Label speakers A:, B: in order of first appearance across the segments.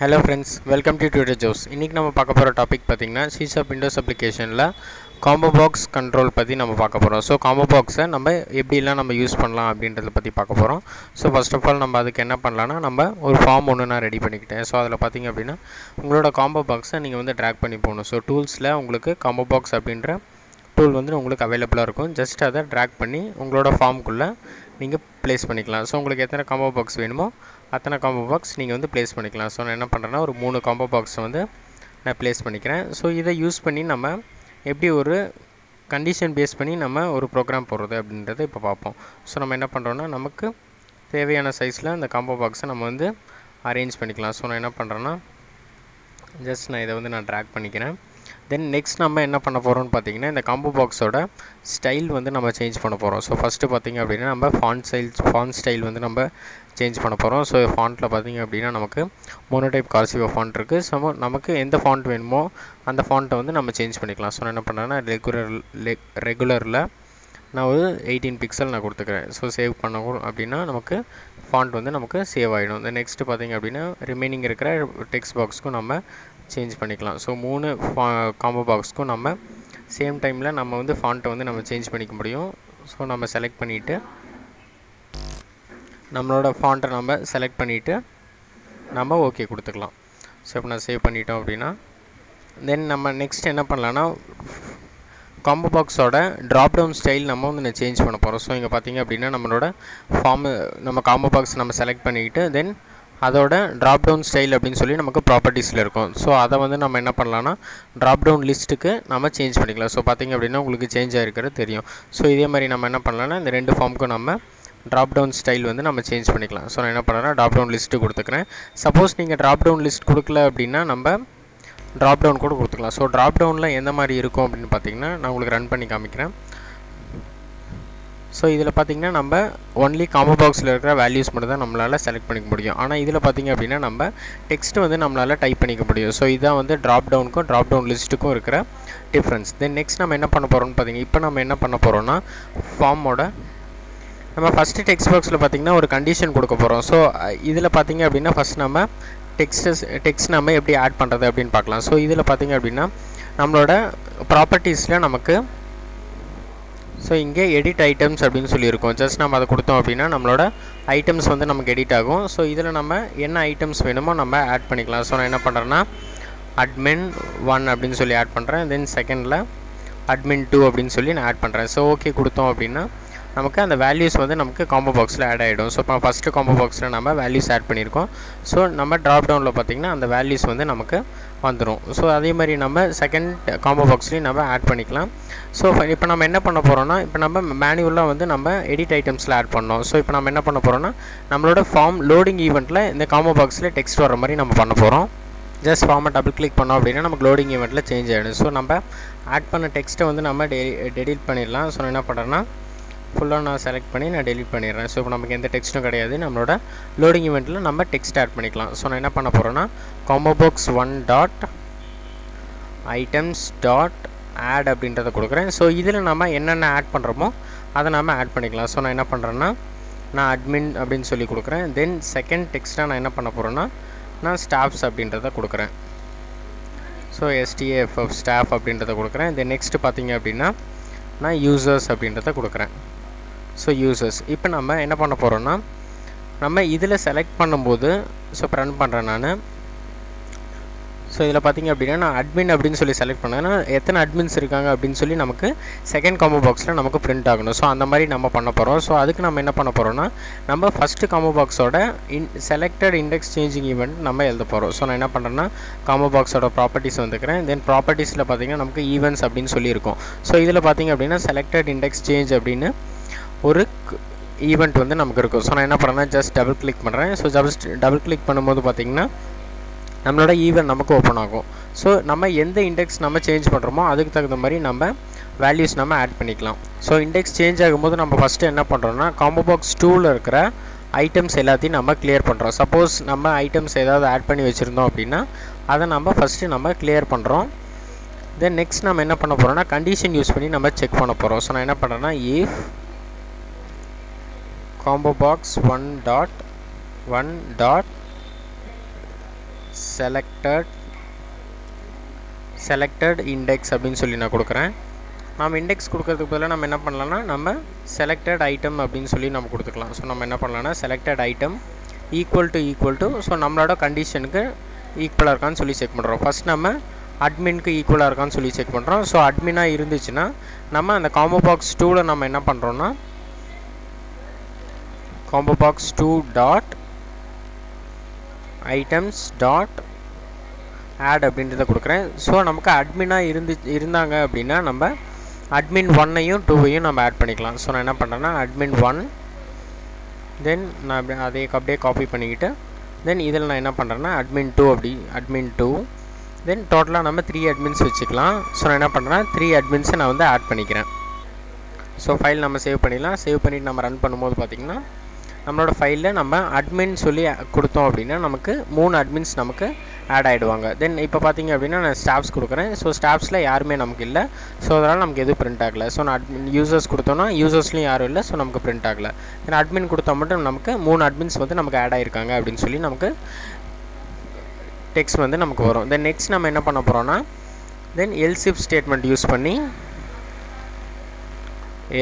A: Hello friends, welcome to Twitter Joes. இன்னைக்கு நம்ம பார்க்க போற டாபிக் பாத்தீங்கன்னா C# Windows அப்ளிகேஷன்ல காம்போ பாக்ஸ் கண்ட்ரோல் பத்தி நம்ம பார்க்க போறோம். சோ காம்போ பாக்ஸை நம்ம எப்படி எல்லாம் நம்ம யூஸ் பண்ணலாம் அப்படின்றத பத்தி பார்க்க போறோம். சோ ஃபர்ஸ்ட் ஆஃப் ஆல் நம்ம அதுக்கு என்ன பண்ணலாம்னா நம்ம ஒரு ஃபார்ம் ஒன்னு நான் ரெடி பண்ணிக்கிட்டேன். சோ அதுல பாத்தீங்க அப்படினா உங்களோட காம்போ பாக்ஸை நீங்க வந்து டிராக் பண்ணி போணும். சோ டூல்ஸ்ல உங்களுக்கு காம்போ பாக்ஸ் அப்படிங்கற டூல் வந்து உங்களுக்கு அவேலபிளா இருக்கும். ஜஸ்ட் அதை டிராக் பண்ணி உங்களோட ஃபார்ம்க்குள்ள நீங்க ப்ளேஸ் பண்ணிக்கலாம். சோ உங்களுக்கு எத்தனை காம்போ பாக்ஸ் வேணுமோ அத்தனை காம்போ பாக்ஸ் நீங்கள் வந்து ப்ளேஸ் பண்ணிக்கலாம். ஸோ நான் என்ன பண்ணுறேன்னா ஒரு 3 காம்போ பாக்ஸ் வந்து நான் ப்ளேஸ் பண்ணிக்கிறேன். ஸோ இதை யூஸ் பண்ணி நம்ம எப்படி ஒரு கண்டிஷன் பேஸ் பண்ணி நம்ம ஒரு ப்ரோக்ராம் போடுறது அப்படின்றத இப்போ பார்ப்போம். ஸோ நம்ம என்ன பண்ணுறோன்னா நமக்கு தேவையான சைஸில் அந்த காம்போ பாக்ஸை நம்ம வந்து அரேஞ்ச் பண்ணிக்கலாம். ஸோ நான் என்ன பண்ணுறேன்னா ஜஸ்ட் நான் இதை வந்து நான் ட்ராக் பண்ணிக்கிறேன். தென் நெக்ஸ்ட் நம்ம என்ன பண்ண போகிறோம்னு பார்த்தீங்கன்னா இந்த காம்போ பாக்ஸோட ஸ்டைல் வந்து நம்ம சேஞ்ச் பண்ண போகிறோம். ஸோ ஃபஸ்ட்டு பார்த்திங்க அப்படின்னா நம்ம ஃபாண்ட் ஸ்டைல் வந்து நம்ம சேஞ்ச் பண்ண போகிறோம். ஸோ ஃபாண்ட்டில் பார்த்திங்க அப்படின்னா நமக்கு மோனோடைப் கார்சிவா ஃபாண்ட் இருக்குது. ஸோ நமக்கு எந்த ஃபாண்ட் வேணுமோ அந்த ஃபாண்ட்டை வந்து நம்ம சேஞ்ச் பண்ணிக்கலாம். ஸோ நான் என்ன பண்ணுறேன்னா ரெகுலரில் நான் ஒரு 18 பிக்சல் நான் கொடுத்துக்கிறேன். ஸோ சேவ் பண்ண அப்படின்னா நமக்கு ஃபாண்ட் வந்து நமக்கு சேவ் ஆகிடும். இந்த நெக்ஸ்ட்டு பார்த்திங்க அப்படின்னா ரிமைனிங் இருக்கிற டெக்ஸ்ட் பாக்ஸ்க்கும் நம்ம சேஞ்ச் பண்ணிக்கலாம். ஸோ 3 காம்போ பாக்ஸ்க்கும் நம்ம சேம் டைமில் நம்ம வந்து ஃபாண்ட்டை வந்து நம்ம சேஞ்ச் பண்ணிக்க முடியும். ஸோ நம்ம செலக்ட் பண்ணிவிட்டு நம்மளோட ஃபாண்ட்டை நம்ம செலக்ட் பண்ணிவிட்டு நம்ம ஓகே கொடுத்துக்கலாம். ஸோ இப்போ நான் சேவ் பண்ணிட்டோம் அப்படின்னா தென் நம்ம நெக்ஸ்ட் என்ன பண்ணலான்னா காம்போ பாக்ஸோட ட்ராப் டவுன் ஸ்டைல் நம்ம வந்து நான் சேஞ்ச் பண்ண போகிறோம். ஸோ இங்கே பார்த்திங்க அப்படின்னா நம்மளோட நம்ம காம்போ பாக்ஸ் நம்ம செலக்ட் பண்ணிக்கிட்டு தென் அதோட ட்ராப் டவுன் ஸ்டைல் அப்படின்னு சொல்லி நமக்கு ப்ராப்பர்ட்டிஸில் இருக்கும். ஸோ அதை வந்து நம்ம என்ன பண்ணலான்னா ட்ராப் டவுன் லிஸ்ட்டுக்கு நம்ம சேஞ்ச் பண்ணிக்கலாம். ஸோ பார்த்திங்க அப்படின்னா உங்களுக்கு சேஞ்ச் ஆகிருக்கிறது தெரியும். ஸோ இதே மாதிரி நம்ம என்ன பண்ணலான்னா இந்த 2 ஃபார்முக்கும் நம்ம ட்ராப் டவுன் ஸ்டைல் வந்து நம்ம சேஞ்ச் பண்ணிக்கலாம். ஸோ நான் என்ன பண்ணுறேன்னா ட்ராப் டவுன் லிஸ்ட்டு கொடுத்துக்கிறேன். சப்போஸ் நீங்கள் ட்ராப் டவுன் லிஸ்ட் கொடுக்கல அப்படின்னா நம்ம ட்ராப் டவுன் கூட கொடுத்துக்கலாம். ஸோ ட்ராப் டவுனில் எந்த மாதிரி இருக்கும் அப்படின்னு பார்த்தீங்கன்னா நான் உங்களுக்கு ரன் பண்ணி காமிக்கிறேன். ஸோ இதில் பார்த்திங்கன்னா நம்ம ஒன்லி காம்போ பாக்ஸில் இருக்கிற வேல்யூஸ் மட்டும் தான் நம்மளால் செலக்ட் பண்ணிக்க முடியும். ஆனால் இதில் பார்த்திங்க அப்படின்னா நம்ம டெக்ஸ்ட் வந்து நம்மளால் டைப் பண்ணிக்க முடியும். ஸோ இதுதான் வந்து ட்ராப் டவுனுக்கும் ட்ராப் டவுன் லிஸ்ட்டுக்கும் இருக்கிற டிஃப்ரென்ஸ். தென் நெக்ஸ்ட் நம்ம என்ன பண்ண போகிறோம்னு பார்த்திங்கன்னா இப்போ நம்ம என்ன பண்ண போகிறோம்னா ஃபார்மோட நம்ம ஃபஸ்ட்டு டெக்ஸ்ட் பாக்ஸில் பார்த்திங்கன்னா ஒரு கண்டிஷன் கொடுக்க போகிறோம். ஸோ இதில் பார்த்திங்க அப்படின்னா ஃபஸ்ட் நம்ம டெக்ஸ்ட் நம்ம எப்படி ஆட் பண்ணுறது அப்படின்னு பார்க்கலாம். ஸோ இதில் பார்த்திங்க அப்படின்னா நம்மளோட ப்ராப்பர்ட்டிஸில் நமக்கு ஸோ இங்கே எடிட் ஐட்டம்ஸ் அப்படின்னு சொல்லியிருக்கோம். ஜஸ்ட் நம்ம அதை கொடுத்தோம் அப்படின்னா நம்மளோட ஐட்டம்ஸ் வந்து நமக்கு எடிட் ஆகும். ஸோ இதில் நம்ம என்ன ஐட்டம்ஸ் வேணுமோ நம்ம ஆட் பண்ணிக்கலாம். ஸோ நான் என்ன பண்ணுறேன்னா admin 1 அப்படின்னு சொல்லி ஆட் பண்ணுறேன். தென் செகண்டில் admin 2 அப்படின்னு சொல்லி நான் ஆட் பண்ணுறேன். ஸோ ஓகே கொடுத்தோம் அப்படின்னா நமக்கு அந்த வேல்யூஸ் வந்து நமக்கு காம்போ பாக்ஸில் ஆட் ஆகிடும். ஸோ இப்போ ஃபஸ்ட்டு காம்போ பாக்ஸில் நம்ம வேல்யூஸ் ஆட் பண்ணியிருக்கோம். ஸோ நம்ம ட்ராப் டவுனில் பார்த்திங்கன்னா அந்த வேல்யூஸ் வந்து நமக்கு வந்துடும். ஸோ அதே மாதிரி நம்ம செகண்ட் காம்போ பாக்ஸ்லேயும் நம்ம ஆட் பண்ணிக்கலாம். ஸோ இப்போ நம்ம என்ன பண்ண போகிறோம்னா இப்போ நம்ம மேனுவலாக வந்து நம்ம எடிட் ஐட்டம்ஸில் ஆட் பண்ணோம். ஸோ இப்போ நம்ம என்ன பண்ண போகிறோம்னா நம்மளோட ஃபார்ம் லோடிங் ஈவெண்ட்டில் இந்த காம்போ பாக்ஸில் டெக்ஸ்ட் வர மாதிரி நம்ம பண்ண போகிறோம். ஜஸ்ட் ஃபார்மை டபுள் கிளிக் பண்ணோம் அப்படின்னா நமக்கு லோடிங் ஈவெண்ட்டில் சேஞ்ச் ஆகிடும். ஸோ நம்ம ஆட் பண்ண டெக்ஸ்ட்டை வந்து நம்ம டெலீட் பண்ணிடலாம். ஸோ நான் என்ன பண்ணுறேன்னா ஃபுல்லாக நான் செலக்ட் பண்ணி நான் டெலீட் பண்ணிடுறேன். ஸோ இப்போ நமக்கு எந்த டெக்ஸ்ட்டும் கிடையாது. நம்மளோட லோடிங் ஈவெண்ட்டில் நம்ம டெக்ஸ்ட் ஆட் பண்ணிக்கலாம். ஸோ நான் என்ன பண்ண போகிறேன்னா combo box 1 dot items dot add அப்படின்றத கொடுக்குறேன். ஸோ இதில் நம்ம என்னென்ன ஆட் பண்ணுறோமோ அதை நம்ம ஆட் பண்ணிக்கலாம். ஸோ நான் என்ன பண்ணுறேன்னா நான் admin அப்படின்னு சொல்லி கொடுக்குறேன். தென் செகண்ட் டெக்ஸ்ட்டாக நான் என்ன பண்ண போகிறேன்னா நான் ஸ்டாஃப்ஸ் அப்படின்றத கொடுக்குறேன். ஸோ STAFF ஸ்டாஃப் அப்படின்றத கொடுக்குறேன். தென் நெக்ஸ்ட்டு பார்த்திங்க அப்படின்னா நான் யூசர்ஸ் அப்படின்றத கொடுக்குறேன். ஸோ யூசர்ஸ் இப்போ நம்ம என்ன பண்ண போகிறோன்னா நம்ம இதில் செலக்ட் பண்ணும்போது ஸோ இப்போ ரன் பண்ணுறேன் நான். ஸோ இதில் பார்த்திங்க அப்படின்னா நான் admin அப்படின்னு சொல்லி செலக்ட் பண்ணேன்னா எத்தனை அட்மின்ஸ் இருக்காங்க அப்படின்னு சொல்லி நமக்கு செகண்ட் காம்போ பாக்ஸில் நமக்கு பிரிண்ட் ஆகணும். ஸோ அந்த மாதிரி நம்ம பண்ண போகிறோம். ஸோ அதுக்கு நம்ம என்ன பண்ண போகிறோம்னா நம்ம ஃபஸ்ட்டு காம்போ பாக்ஸோட செலக்டட் இண்டெக்ஸ் சேஞ்சிங் ஈவெண்ட் நம்ம எழுத போகிறோம். ஸோ நான் என்ன பண்ணுறேன்னா காம்போ பாக்ஸோட ப்ராப்பர்ட்டிஸ் வந்துக்கிறேன். தென் ப்ராப்பர்ட்டிஸில் பார்த்திங்கன்னா நமக்கு ஈவெண்ட்ஸ் அப்படின்னு சொல்லியிருக்கோம். ஸோ இதில் பார்த்திங்க அப்படின்னா செலக்டட் இண்டெக்ஸ் சேஞ்ச் அப்படின்னு ஒரு ஈவெண்ட் வந்து நமக்கு இருக்கும். ஸோ நான் என்ன பண்ணுறேன்னா ஜஸ்ட் டபுள் கிளிக் பண்ணுறேன். ஸோ டபுள் கிளிக் பண்ணும்போது பார்த்திங்கன்னா நம்மளோட ஈவெண்ட் நமக்கு ஓப்பன் ஆகும். ஸோ நம்ம எந்த இண்டெக்ஸ் நம்ம சேஞ்ச் பண்ணுறோமோ அதுக்கு தகுந்த மாதிரி நம்ம வேல்யூஸ் நம்ம ஆட் பண்ணிக்கலாம். ஸோ இண்டெக்ஸ் சேஞ்ச் ஆகும்போது நம்ம ஃபஸ்ட்டு என்ன பண்ணுறோன்னா காம்போ பாக்ஸ் 2ல் இருக்கிற ஐட்டம்ஸ் எல்லாத்தையும் நம்ம கிளியர் பண்ணுறோம். சப்போஸ் நம்ம ஐட்டம்ஸ் ஏதாவது ஆட் பண்ணி வச்சுருந்தோம் அப்படின்னா அதை நம்ம ஃபஸ்ட்டு நம்ம கிளியர் பண்ணுறோம். தென் நெக்ஸ்ட் நம்ம என்ன பண்ண போகிறோம்னா கண்டிஷன் யூஸ் பண்ணி நம்ம செக் பண்ண போகிறோம். ஸோ நான் என்ன பண்ணுறேன்னா if combo box 1 dot selected index அப்படின்னு சொல்லி நான் கொடுக்குறேன். நம்ம இண்டெக்ஸ் கொடுக்கறதுக்கு பதிலாக நம்ம என்ன பண்ணலாம்னா நம்ம செலக்டட் ஐட்டம் அப்படின்னு சொல்லி நம்ம கொடுத்துக்கலாம். ஸோ நம்ம என்ன பண்ணலாம்னா selected item equal to so நம்மளோட கண்டிஷனுக்கு ஈக்குவலாக இருக்கான்னு சொல்லி செக் பண்ணுறோம். ஃபஸ்ட் நம்ம அட்மினுக்கு ஈக்குவலாக இருக்கான்னு சொல்லி செக் பண்ணுறோம். ஸோ அட்மினாக இருந்துச்சுன்னா நம்ம அந்த காம்போ பாக்ஸ் 2ல் நம்ம என்ன பண்ணுறோன்னா combo box 2 dot items dot add அப்படின்றத கொடுக்குறேன். ஸோ நமக்கு அட்மினாக இருந்தாங்க அப்படின்னா நம்ம admin 1ஐயும் 2ஐயும் நம்ம ஆட் பண்ணிக்கலாம். ஸோ நான் என்ன பண்ணுறேன்னா admin 1 தென் நான் அப்படியே காப்பி பண்ணிக்கிட்டு தென் இதில் நான் என்ன பண்ணுறேன்னா admin 2 தென் டோட்டலாக நம்ம 3 admins வச்சுக்கலாம். ஸோ நான் என்ன பண்ணுறேன்னா 3 adminsை நான் வந்து ஆட் பண்ணிக்கிறேன். ஸோ ஃபைல் நம்ம சேவ் பண்ணிடலாம். சேவ் பண்ணிவிட்டு நம்ம ரன் பண்ணும்போது பார்த்திங்கன்னா நம்மளோட ஃபைலில் நம்ம அட்மின் சொல்லி கொடுத்தோம் அப்படின்னா நமக்கு 3 அட்மின்ஸ் நமக்கு ஆட் ஆகிடுவாங்க. தென் இப்போ பார்த்திங்க அப்படின்னா நான் ஸ்டாஃப்ஸ் கொடுக்குறேன். ஸோ ஸ்டாஃப்ஸில் யாருமே நமக்கு இல்லை. ஸோ அதனால் நமக்கு எதுவும் பிரிண்ட் ஆகலை. ஸோ நான் யூசர்ஸ் கொடுத்தோன்னா யூசர்ஸ்லையும் யாரும் இல்லை. ஸோ நமக்கு பிரிண்ட் ஆகலை. தென் அட்மின் கொடுத்தா மட்டும் நமக்கு 3 அட்மின்ஸ் வந்து நமக்கு ஆட் ஆகிருக்காங்க அப்படின்னு சொல்லி நமக்கு டெக்ஸ்ட் வந்து நமக்கு வரும். தென் நெக்ஸ்ட் நம்ம என்ன பண்ண போகிறோன்னா தென் else if ஸ்டேட்மெண்ட் யூஸ் பண்ணி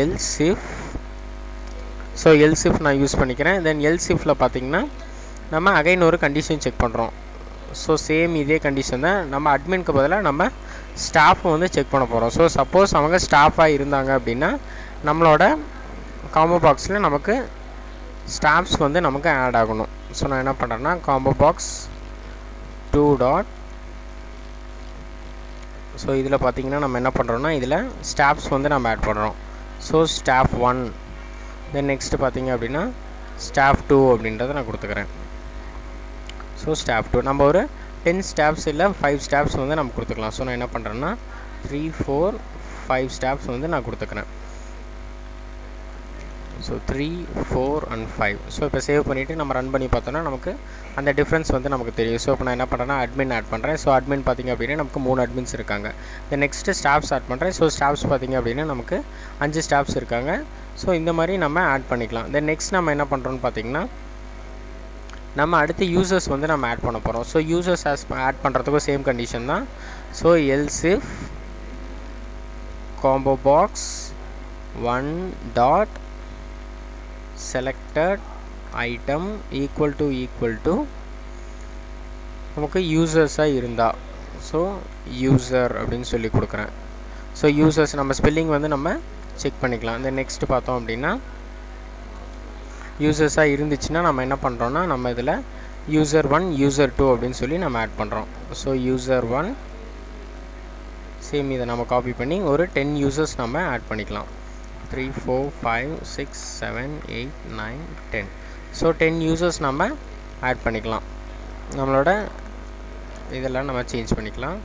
A: else if நான் யூஸ் பண்ணிக்கிறேன். தென் else ifல பார்த்திங்கன்னா நம்ம அகைன் ஒரு கண்டிஷன் செக் பண்ணுறோம். ஸோ சேம் இதே கண்டிஷன் தான் நம்ம அட்மினுக்கு பதிலாக நம்ம ஸ்டாஃபை வந்து செக் பண்ண போகிறோம். ஸோ சப்போஸ் அவங்க ஸ்டாஃபாக இருந்தாங்க அப்படின்னா நம்மளோட காம்போ பாக்ஸில் நமக்கு ஸ்டாஃப்ஸ் வந்து நமக்கு ஆட் ஆகணும். ஸோ நான் என்ன பண்ணுறேன்னா காம்போ பாக்ஸ் 2 டாட் ஸோ இதில் பார்த்திங்கன்னா நம்ம என்ன பண்ணுறோன்னா இதில் ஸ்டாஃப்ஸ் வந்து நம்ம ஆட் பண்ணுறோம். ஸோ ஸ்டாஃப் 1 தென் நெக்ஸ்ட்டு பார்த்திங்க அப்படின்னா ஸ்டாஃப் 2 அப்படின்றத நான் கொடுத்துக்கிறேன். ஸோ ஸ்டாஃப் 2 நம்ம ஒரு 10 ஸ்டாஃப்ஸ் இல்லை 5 ஸ்டாஃப்ஸ் வந்து நம்ம கொடுத்துக்கலாம். ஸோ நான் என்ன பண்ணுறேன்னா 3 4 5 ஸ்டாஃப்ஸ் வந்து நான் கொடுத்துக்கிறேன். So 3 4 and 5. ஸோ இப்போ சேவ் பண்ணிவிட்டு நம்ம ரன் பண்ணி பார்த்தோன்னா நமக்கு அந்த டிஃப்ரென்ஸ் வந்து நமக்கு தெரியும். ஸோ இப்போ நான் என்ன பண்ணுறேன்னா அட்மின் ஆட் பண்ணுறேன். ஸோ அட்மின் பார்த்திங்க அப்படின்னா நமக்கு 3 அட்மின்ஸ் இருக்காங்க. தென் நெக்ஸ்ட்டு ஸ்டாஃப்ஸ் ஆட் பண்ணுறேன். ஸோ ஸ்டாஃப்ஸ் பார்த்திங்க அப்படின்னா நமக்கு 5 ஸ்டாஃப்ஸ் இருக்காங்க. ஸோ இந்த மாதிரி நம்ம ஆட் பண்ணிக்கலாம். தென் நெக்ஸ்ட் நம்ம என்ன பண்ணுறோன்னு பார்த்திங்கன்னா நம்ம அடுத்து யூசர்ஸ் வந்து நம்ம ஆட் பண்ண போகிறோம். ஸோ யூசர்ஸ் ஆட் பண்ணுறதுக்கும் சேம் கண்டிஷன் தான். So else if combo box 1 dot selected item equal to நமக்கு யூசர்ஸாக இருந்தால் ஸோ யூசர் அப்படின்னு சொல்லி கொடுக்குறேன். ஸோ யூசர்ஸ் நம்ம ஸ்பெல்லிங் வந்து நம்ம செக் பண்ணிக்கலாம். இந்த நெக்ஸ்ட் பார்த்தோம் அப்படின்னா யூசர்ஸாக இருந்துச்சுன்னா நம்ம என்ன பண்ணுறோன்னா நம்ம இதில் user 1 user 2 அப்படின்னு சொல்லி நம்ம ஆட் பண்ணுறோம். ஸோ user 1 சேம் இதை நம்ம காப்பி பண்ணி ஒரு 10 யூசர்ஸ் நம்ம ஆட் பண்ணிக்கலாம். 3 4 5 6 7 8 9 10. ஸோ 10 யூசர்ஸ் நம்ம ஆட் பண்ணிக்கலாம். நம்மளோட இதெல்லாம் நம்ம சேஞ்ச் பண்ணிக்கலாம்.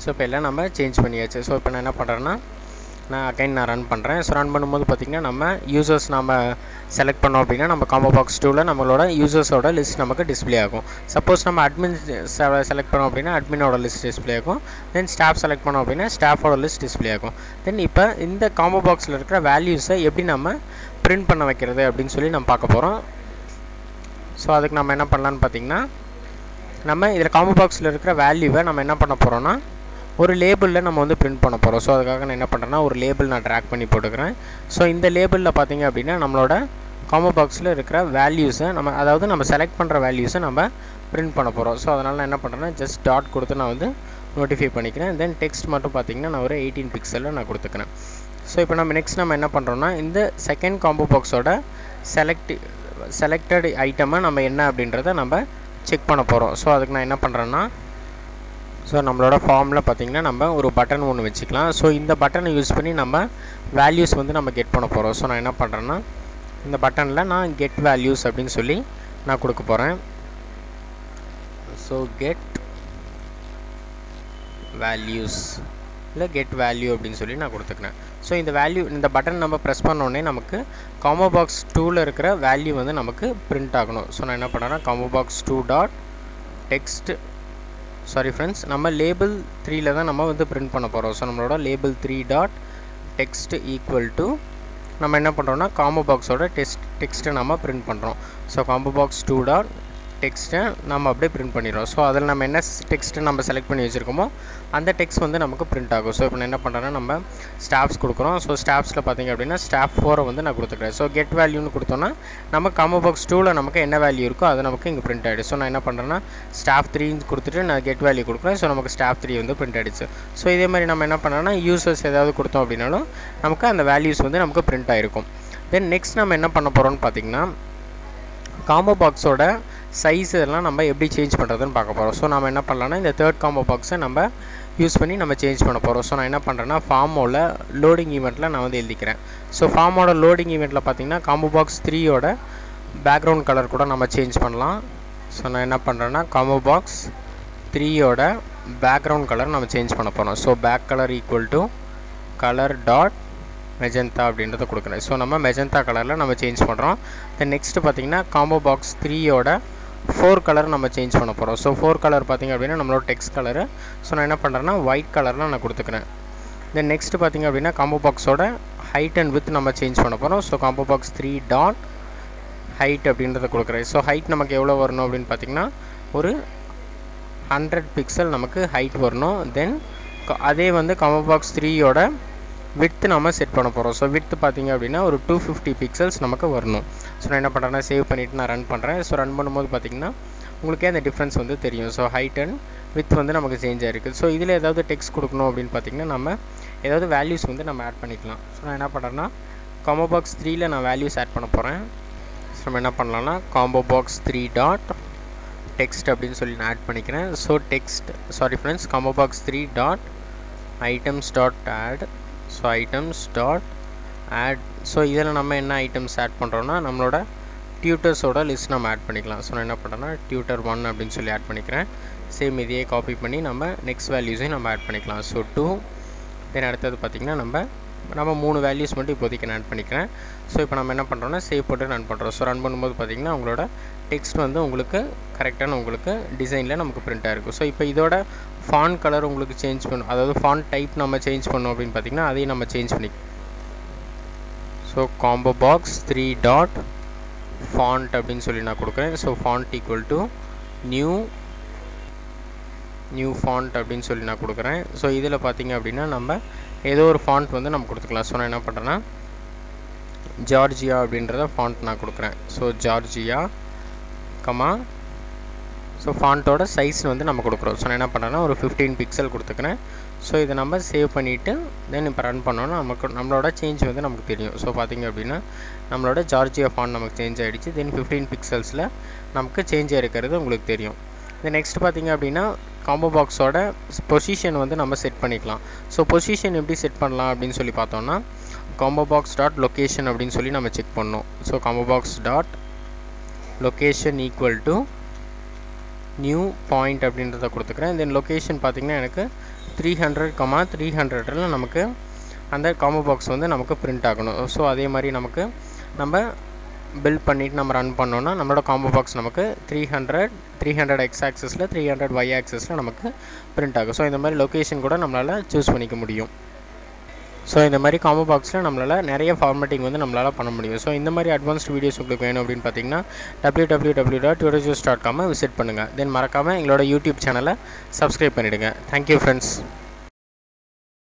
A: ஸோ இப்போ எல்லாம் நம்ம சேஞ்ச் பண்ணியாச்சு. ஸோ இப்போ நான் என்ன பண்ணுறேன்னா நான் ரன் பண்ணுறேன். ஸோ ரன் பண்ணும்போது பார்த்திங்கன்னா நம்ம யூசர்ஸ் நம்ம செலக்ட் பண்ணோம் அப்படின்னா நம்ம காம்போ பாக்ஸ் 2ல் நம்மளோட யூசர்ஸோட லிஸ்ட் நமக்கு டிஸ்பிளே ஆகும். சப்போஸ் நம்ம அட்மின் செலக்ட் பண்ணோம் அப்படின்னா அட்மினோட லிஸ்ட் டிஸ்பிளே ஆகும். தென் ஸ்டாஃப் செலக்ட் பண்ணோம் அப்படின்னா ஸ்டாஃபோட லிஸ்ட் டிஸ்பிளே ஆகும். தென் இப்போ இந்த காம்போ பாக்ஸில் இருக்கிற வேல்யூஸை எப்படி நம்ம பிரிண்ட் பண்ண வைக்கிறது அப்படின்னு சொல்லி நம்ம பார்க்க போகிறோம். ஸோ அதுக்கு நம்ம என்ன பண்ணலான்னு பார்த்திங்கன்னா நம்ம இதில் காம்போ பாக்ஸில் இருக்கிற வேல்யூவை நம்ம என்ன பண்ண போகிறோன்னா ஒரு லேபிளில் நம்ம வந்து பிரிண்ட் பண்ண போகிறோம். ஸோ அதுக்காக நான் என்ன பண்ணுறேன்னா ஒரு லேபிள் நான் ட்ராக் பண்ணி போட்டுக்கிறேன். ஸோ இந்த லேபிளில் பார்த்திங்க அப்படின்னா நம்மளோட காம்போ பாக்ஸில் இருக்கிற வேல்யூஸை அதாவது நம்ம செலக்ட் பண்ணுற வேல்யூஸை நம்ம பிரிண்ட் பண்ண போகிறோம். ஸோ அதனால் நான் என்ன பண்ணுறேன்னா ஜஸ்ட் டாட் கொடுத்து நான் வந்து நோட்டிஃபை பண்ணிக்கிறேன். தென் டெக்ஸ்ட் மட்டும் பார்த்திங்கன்னா நான் ஒரு 18 பிக்சலில் நான் கொடுத்துக்கிறேன். ஸோ இப்போ நம்ம நெக்ஸ்ட் நம்ம என்ன பண்ணுறோன்னா இந்த செகண்ட் காம்போ பாக்ஸோட செலக்டட் ஐட்டமை நம்ம என்ன அப்படின்றத நம்ம செக் பண்ண போகிறோம். ஸோ அதுக்கு நான் என்ன பண்ணுறேன்னா ஸோ நம்மளோட ஃபார்மில் பார்த்திங்கன்னா நம்ம ஒரு பட்டன் ஒன்று வச்சுக்கலாம். ஸோ இந்த பட்டனை யூஸ் பண்ணி நம்ம வேல்யூஸ் வந்து நம்ம கெட் பண்ண போகிறோம். ஸோ நான் என்ன பண்ணுறேன்னா இந்த பட்டனில் நான் கெட் வேல்யூஸ் அப்படின்னு சொல்லி நான் கொடுக்க போகிறேன். ஸோ கெட் வேல்யூஸ் இல்லை கெட் வேல்யூ அப்படின்னு சொல்லி நான் கொடுத்துக்கிறேன். ஸோ இந்த வேல்யூ இந்த பட்டன் நம்ம ப்ரெஸ் பண்ணோடனே நமக்கு காம்போ பாக்ஸ் 2ல் இருக்கிற வேல்யூ வந்து நமக்கு பிரிண்ட் ஆகணும். ஸோ நான் என்ன பண்ணுறேன்னா combo box 2 dot text sorry friends நம்ம லேபிள் 3ல் தான் நம்ம வந்து பிரிண்ட் பண்ண போகிறோம். ஸோ நம்மளோட label 3 dot text equal to நம்ம என்ன பண்ணுறோன்னா காம்போ பாக்ஸோட டெக்ஸ்ட்டை நம்ம பிரிண்ட் பண்ணுறோம். ஸோ காம்போ பாக்ஸ் 2 டாட் டெக்ஸ்ட்டை நம்ம அப்படியே பிரிண்ட் பண்ணிடுறோம். ஸோ அதில் நம்ம என்ன டெக்ஸ்ட்டு நம்ம செலக்ட் பண்ணி வச்சுருக்கோமோ அந்த டெக்ஸ்ட் வந்து நமக்கு பிரிண்ட் ஆகும். ஸோ இப்போ நான் என்ன பண்ணுறேன்னா நம்ம ஸ்டாஃப்ஸ் கொடுக்குறோம். ஸோ ஸ்டாஃப்ஸில் பார்த்திங்க அப்படின்னா ஸ்டாஃப் 4 வந்து நான் கொடுத்துக்கிறேன். ஸோ கெட் வேல்யூன்னு கொடுத்தோன்னா நம்ம காம்போ பாக்ஸ் 2ல் நமக்கு என்ன வேல்யூ இருக்கோ அது நமக்கு இங்கே பிரிண்ட் ஆகிடுச்சு. ஸோ நான் என்ன பண்ணுறேன்னா ஸ்டாஃப் 3 கொடுத்துட்டு நான் கெட் வேல்யூ கொடுக்குறேன். ஸோ நமக்கு ஸ்டாஃப் 3 வந்து பிரிண்ட் ஆகிடுச்சு. ஸோ இதே மாதிரி நம்ம என்ன பண்ணோன்னா யூசர்ஸ் ஏதாவது கொடுத்தோம் அப்படின்னாலும் நமக்கு அந்த வேல்யூஸ் வந்து நமக்கு பிரிண்ட் ஆகிருக்கும். தென் நெக்ஸ்ட் நம்ம என்ன பண்ண போகிறோம்னு பார்த்திங்கன்னா காம்போ பாக்ஸோட சைஸ் இதெல்லாம் நம்ம எப்படி சேஞ்ச் பண்ணுறதுன்னு பார்க்க போகிறோம். ஸோ நம்ம என்ன பண்ணலாம்னா இந்த தேர்ட் காம்போ பாக்ஸை நம்ம யூஸ் பண்ணி நம்ம சேஞ்ச் பண்ண போகிறோம். ஸோ நான் என்ன பண்ணுறேன்னா ஃபார்மோட லோடிங் ஈவெண்ட்டில் நான் வந்து எழுதிக்கிறேன். ஸோ ஃபார்மோட லோடிங் ஈவெண்ட்டில் பார்த்திங்கன்னா காம்போ பாக்ஸ் 3யோட பேக்ரவுண்ட் கலர் கூட நம்ம சேஞ்ச் பண்ணலாம். ஸோ நான் என்ன பண்ணுறேன்னா காம்போ பாக்ஸ் 3யோட பேக்ரவுண்ட் கலர் நம்ம சேஞ்ச் பண்ண போகிறோம். So back colour equal to colour dot magenta அப்படின்றத கொடுக்குறேன். ஸோ நம்ம மெஜந்தா கலரில் நம்ம சேஞ்ச் பண்ணுறோம். தென் நெக்ஸ்ட்டு பார்த்திங்கன்னா காம்போ பாக்ஸ் 3யோட 4 கலர் நம்ம சேஞ்ச் பண்ண போகிறோம். ஸோ 4 கலர் பார்த்திங்க அப்படின்னா நம்மளோட டெக்ஸ்ட் கலரு. ஸோ நான் என்ன பண்ணுறேன்னா ஒயிட் கலரில் நான் கொடுத்துக்கிறேன். தென் நெக்ஸ்ட்டு பார்த்திங்க அப்படின்னா காம்போ பாக்ஸோட ஹைட் அண்ட் வித் நம்ம சேஞ்ச் பண்ண போகிறோம். So combo box 3 dot height அப்படின்றத கொடுக்குறேன். ஸோ ஹைட் நமக்கு எவ்வளோ வரணும் அப்படின்னு பார்த்திங்கன்னா ஒரு 100 பிக்சல் நமக்கு ஹைட் வரணும். தென் அதே வந்து காம்போ பாக்ஸ் 3யோட விட்த்து நம்ம செட் பண்ண போகிறோம். ஸோ விட்த்து பார்த்திங்க அப்படின்னா ஒரு 250 பிக்சல்ஸ் நமக்கு வரணும். ஸோ நான் என்ன பண்ணுறேன்னா சேவ் பண்ணிவிட்டு நான் ரன் பண்ணுறேன். ஸோ ரன் பண்ணும்போது பார்த்திங்கன்னா உங்களுக்கே அந்த டிஃப்ரென்ஸ் வந்து தெரியும். ஸோ ஹைட் அண்ட் வித் வந்து நமக்கு சேஞ்ச் ஆகிருக்கு. ஸோ இதில் ஏதாவது டெக்ஸ்ட் கொடுக்கணும் அப்படின்னு பார்த்திங்கன்னா நம்ம ஏதாவது வேல்யூஸ் வந்து நம்ம ஆட் பண்ணிக்கலாம். ஸோ நான் என்ன பண்ணுறேன்னா காம்போ பாக்ஸ் 3ல் நான் வேல்யூஸ் ஆட் பண்ண போகிறேன். ஸோ நம்ம என்ன பண்ணலாம்னா காம்போ பாக்ஸ் 3 டாட் டெக்ஸ்ட் அப்படின்னு சொல்லி நான் ஆட் பண்ணிக்கிறேன். So text friends combo box 3 dot items dot add. So items dot add. So இதில் நம்ம என்ன ஐட்டம்ஸ் ஆட் பண்ணுறோன்னா நம்மளோட டியூட்டர்ஸோட லிஸ்ட் நம்ம ஆட் பண்ணிக்கலாம். ஸோ நான் என்ன பண்ணுறேன்னா டியூட்டர் 1 அப்படின்னு சொல்லி ஆட் பண்ணிக்கிறேன். சேம் இதையே காப்பி பண்ணி நம்ம நெக்ஸ்ட் வேல்யூஸையும் நம்ம ஆட் பண்ணிக்கலாம். ஸோ 2. தென் அடுத்தது பார்த்திங்கன்னா நம்ம 3 வேல்யூஸ் மட்டும் இப்போதைக்கு நான் ஆட் பண்ணிக்கிறேன். ஸோ இப்போ நம்ம என்ன பண்ணுறோன்னா சேவ் போட்டு ரன் பண்ணுறோம். ஸோ ரன் பண்ணும்போது பார்த்திங்கன்னா உங்களோட டெக்ஸ்ட் வந்து உங்களுக்கு கரெக்டான உங்களுக்கு டிசைனில் நமக்கு பிரிண்ட் ஆகிருக்கும். ஸோ இப்போ இதோட ஃபாண்ட் கலர் உங்களுக்கு சேஞ்ச் பண்ணும், அதாவது ஃபாண்ட் டைப் நம்ம சேஞ்ச் பண்ணோம் அப்படின்னு பார்த்திங்கன்னா அதையும் நம்ம சேஞ்ச் பண்ணி. So combo box 3 dot font அப்படின்னு சொல்லி நான் கொடுக்குறேன். So font equal to new font அப்படின்னு சொல்லி நான் கொடுக்குறேன். ஸோ இதில் பார்த்திங்க அப்படின்னா நம்ம ஏதோ ஒரு ஃபாண்ட் வந்து நம்ம கொடுத்துக்கலாம். ஸோ நான் என்ன பண்ணுறேன்னா ஜார்ஜியா அப்படின்றத ஃபாண்ட் நான் கொடுக்குறேன். So Georgia comma. ஸோ ஃபாண்ட்டோட சைஸ் வந்து நம்ம கொடுக்குறோம். ஸோ நான் என்ன பண்ணுறேன்னா ஒரு 15 பிக்சல் கொடுத்துக்கிறேன். ஸோ இதை நம்ம சேவ் பண்ணிவிட்டு தென் இப்போ ரன் பண்ணோன்னா நம்மளோட சேஞ்ச் வந்து நமக்கு தெரியும். ஸோ பார்த்திங்க அப்படின்னா நம்மளோட ஜார்ஜியா ஃபாண்ட் நமக்கு சேஞ்ச் ஆகிடுச்சு. தென் 15 பிக்சல்ஸில் நமக்கு சேஞ்ச் ஆகிருக்கிறது உங்களுக்கு தெரியும். இந்த நெக்ஸ்ட் பார்த்திங்க அப்படின்னா காம்போ பாக்ஸோட பொசிஷன் வந்து நம்ம செட் பண்ணிக்கலாம். ஸோ பொசிஷன் எப்படி செட் பண்ணலாம் அப்படின்னு சொல்லி பார்த்தோன்னா காம்போ பாக்ஸ் டாட் லொக்கேஷன் அப்படின்னு சொல்லி நம்ம செக் பண்ணோம். So combo box dot location equal to new point அப்படின்றத கொடுத்துக்கிறேன். தென் லொக்கேஷன் பார்த்திங்கன்னா எனக்கு 300, நமக்கு அந்த காம்போ பாக்ஸ் வந்து நமக்கு பிரிண்ட் ஆகணும். ஸோ அதே மாதிரி நம்ம பில்ட் பண்ணிவிட்டு நம்ம ரன் பண்ணோன்னா நம்மளோட காம்போ பாக்ஸ் நமக்கு 300 எக்ஸ் ஆக்சஸில் 300 ஒய் ஆக்சஸில் நமக்கு பிரிண்ட் ஆகும். ஸோ இந்த மாதிரி லொக்கேஷன் கூட நம்மளால் சூஸ் பண்ணிக்க முடியும். ஸோ இந்த மாதிரி காம்போ பாக்ஸில் நம்மளால் நிறைய ஃபார்மேட்டிங் வந்து நம்மளால் பண்ண முடியும். ஸோ இந்த மாதிரி அட்வான்ஸ்ட் வீடியோஸ் உங்களுக்கு வேணும் அப்படின்னு பார்த்தீங்கன்னா www.tutorjuice.com விசிட் பண்ணுங்கள். தென் மறக்காமல் எங்களோட யூடியூப் சேனலை சப்ஸ்கிரைப் பண்ணிவிடுங்க. Thank you friends.